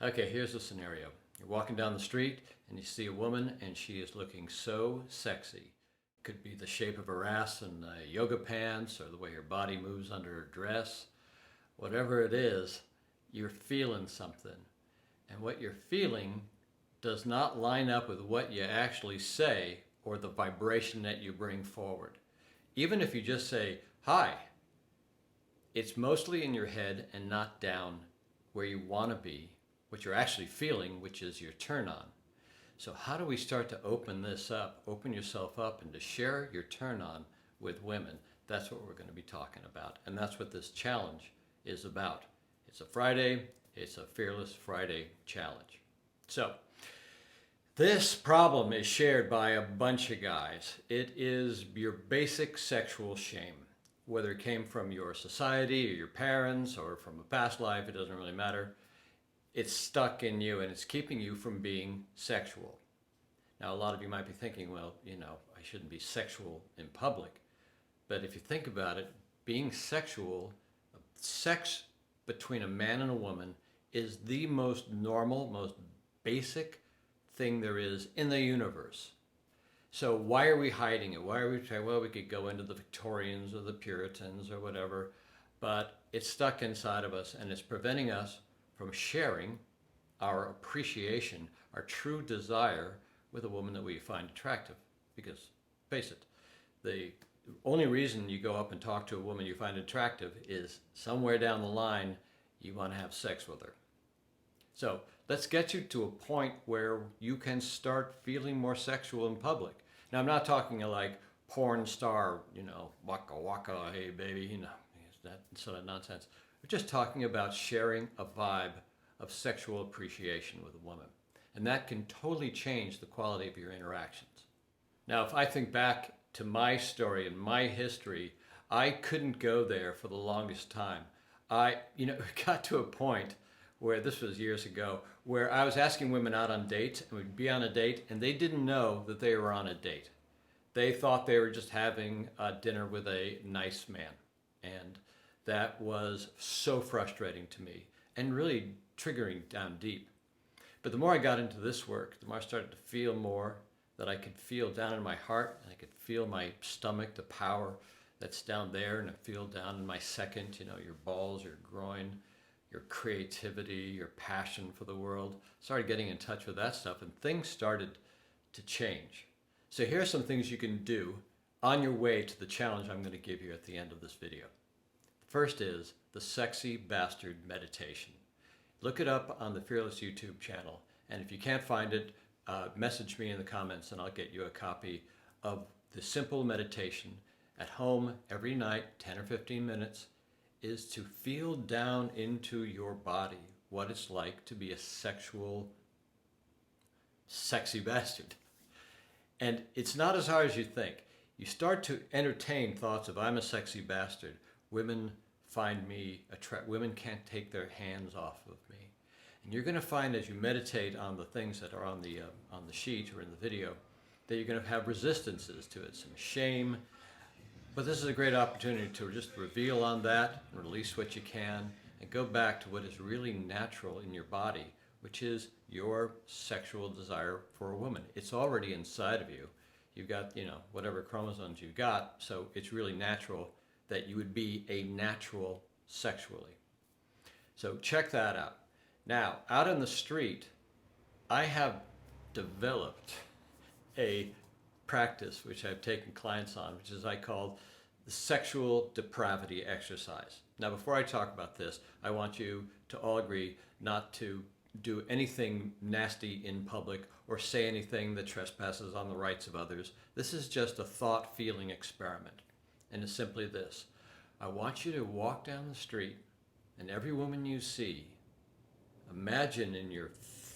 Okay, here's the scenario. You're walking down the street and you see a woman and she is looking so sexy. Could be the shape of her ass and yoga pants or the way her body moves under her dress. Whatever it is, you're feeling something. And what you're feeling does not line up with what you actually say or the vibration that you bring forward. Even if you just say, hi, it's mostly in your head and not down where you want to be, what you're actually feeling, which is your turn on. So how do we start to open this up, open yourself up, and to share your turn on with women? That's what we're going to be talking about. And that's what this challenge is about. It's a Friday. It's a Fearless Friday challenge. So this problem is shared by a bunch of guys. It is your basic sexual shame. Whether it came from your society or your parents or from a past life, it doesn't really matter. It's stuck in you and it's keeping you from being sexual. Now, a lot of you might be thinking, well, I shouldn't be sexual in public. But if you think about it, being sexual, sex between a man and a woman is the most normal, most basic thing there is in the universe. So why are we hiding it? Why are we trying? Well, we could go into the Victorians or the Puritans or whatever, but it's stuck inside of us and it's preventing us from sharing our appreciation, our true desire with a woman that we find attractive. Because, face it, the only reason you go up and talk to a woman you find attractive is somewhere down the line you want to have sex with her. So let's get you to a point where you can start feeling more sexual in public. Now, I'm not talking like porn star, waka waka, hey baby, that sort of nonsense. We're just talking about sharing a vibe of sexual appreciation with a woman. And that can totally change the quality of your interactions. Now, if I think back to my story and my history, I couldn't go there for the longest time. It got to a point where, this was years ago, where I was asking women out on dates and we'd be on a date and they didn't know that they were on a date. They thought they were just having a dinner with a nice man. And that was so frustrating to me and really triggering down deep. But the more I got into this work, the more I started to feel more that I could feel down in my heart and I could feel my stomach, the power that's down there, and I feel down in my second, your balls, your groin, your creativity, your passion for the world. Started getting in touch with that stuff and things started to change. So here are some things you can do on your way to the challenge I'm going to give you at the end of this video. First is the Sexy Bastard Meditation. Look it up on the Fearless YouTube channel. And if you can't find it, message me in the comments and I'll get you a copy of the simple meditation at home every night, 10 or 15 minutes, is to feel down into your body what it's like to be a sexual, sexy bastard. And it's not as hard as you think. You start to entertain thoughts of, I'm a sexy bastard. Women find me attractive. Women can't take their hands off of me. And you're going to find as you meditate on the things that are on the sheet or in the video that you're going to have resistances to it, some shame. But this is a great opportunity to just reveal on that, release what you can, and go back to what is really natural in your body, which is your sexual desire for a woman. It's already inside of you. You've got, whatever chromosomes you've got, so it's really natural that you would be a natural sexually. So check that out. Now, out in the street, I have developed a practice which I've taken clients on, which is I call the sexual depravity exercise. Now, before I talk about this, I want you to all agree not to do anything nasty in public or say anything that trespasses on the rights of others. This is just a thought-feeling experiment. And it's simply this. I want you to walk down the street and every woman you see, imagine in your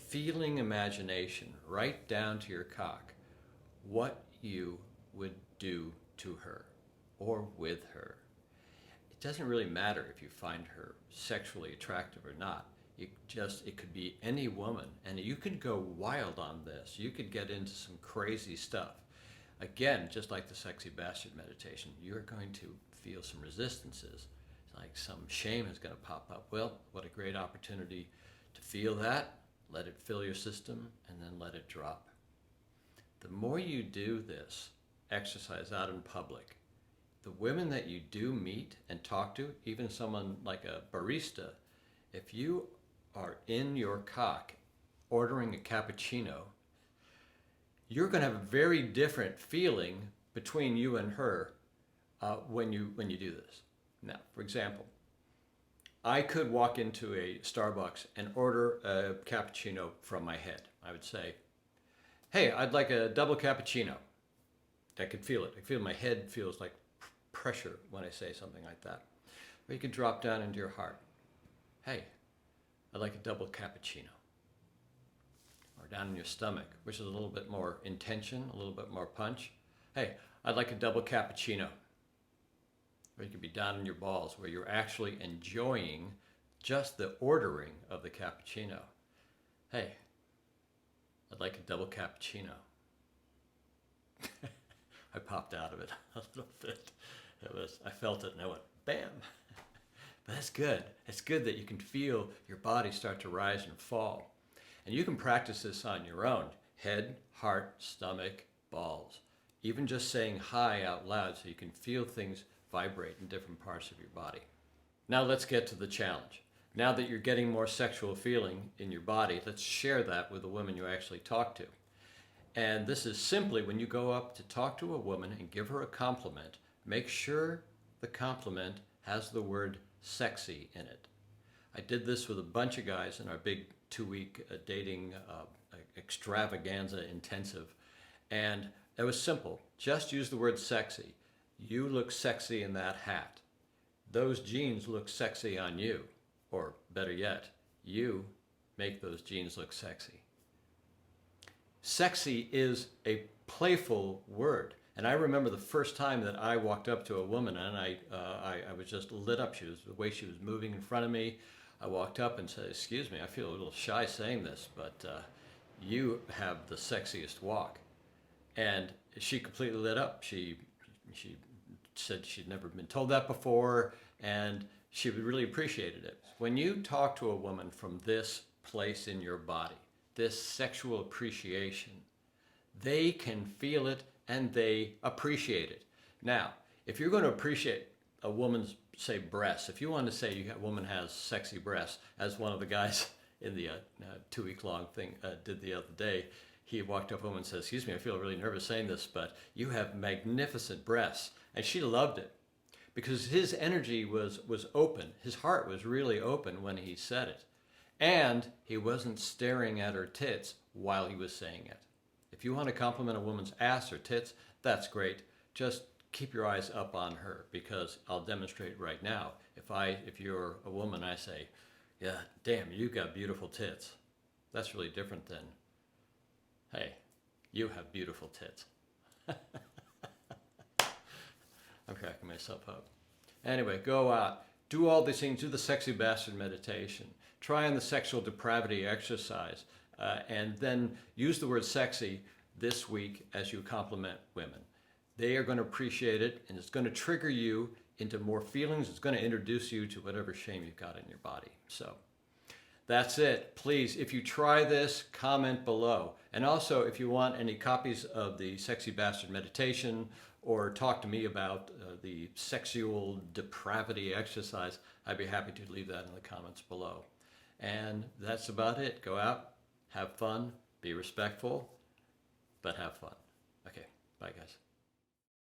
feeling imagination, right down to your cock, what you would do to her or with her. It doesn't really matter if you find her sexually attractive or not. It could be any woman, and you could go wild on this. You could get into some crazy stuff. Again, just like the Sexy Bastard meditation, you're going to feel some resistances. Like some shame is going to pop up. Well, what a great opportunity To feel that, let it fill your system and then let it drop. The more you do this exercise out in public, the women that you do meet and talk to, even someone like a barista, if you are in your cock ordering a cappuccino, you're going to have a very different feeling between you and her when you do this. Now, for example, I could walk into a Starbucks and order a cappuccino from my head. I would say, hey, I'd like a double cappuccino. I could feel it. I feel my head feels like pressure when I say something like that. Or you could drop down into your heart. Hey, I'd like a double cappuccino. Or down in your stomach, which is a little bit more intention, a little bit more punch. Hey, I'd like a double cappuccino. Or you could be down in your balls where you're actually enjoying just the ordering of the cappuccino. Hey, I'd like a double cappuccino. I popped out of it a little bit. I felt it and I went, bam. But that's good. It's good that you can feel your body start to rise and fall. And you can practice this on your own. Head, heart, stomach, balls. Even just saying hi out loud so you can feel things vibrate in different parts of your body. Now let's get to the challenge. Now that you're getting more sexual feeling in your body, let's share that with the women you actually talk to. And this is simply when you go up to talk to a woman and give her a compliment, make sure the compliment has the word sexy in it. I did this with a bunch of guys in our big 2-week dating extravaganza intensive. And it was simple. Just use the word sexy. You look sexy in that hat. Those jeans look sexy on you. Or better yet, you make those jeans look sexy. Sexy is a playful word. And I remember the first time that I walked up to a woman and I was just lit up. The way she was moving in front of me. I walked up and said, excuse me, I feel a little shy saying this, but you have the sexiest walk. And she completely lit up. She said she'd never been told that before, and she really appreciated it. When you talk to a woman from this place in your body, this sexual appreciation, they can feel it and they appreciate it. Now, if you're going to appreciate a woman's, say, breasts, if you want to say a woman has sexy breasts, as one of the guys in the 2-week-long thing did the other day, he walked up to him and said, excuse me, I feel really nervous saying this, but you have magnificent breasts. And she loved it because his energy was open. His heart was really open when he said it. And he wasn't staring at her tits while he was saying it. If you want to compliment a woman's ass or tits, that's great. Just keep your eyes up on her, because I'll demonstrate right now. If you're a woman, I say, yeah, damn, you got beautiful tits. That's really different than, hey, you have beautiful tits. I'm cracking myself up. Anyway, go out. Do all these things. Do the sexy bastard meditation. Try on the sexual depravity exercise. And then use the word sexy this week as you compliment women. They are going to appreciate it, and it's going to trigger you into more feelings. It's going to introduce you to whatever shame you've got in your body. So that's it. Please, if you try this, comment below. And also, if you want any copies of the Sexy Bastard Meditation or talk to me about the sexual depravity exercise, I'd be happy to leave that in the comments below. And that's about it. Go out, have fun, be respectful, but have fun.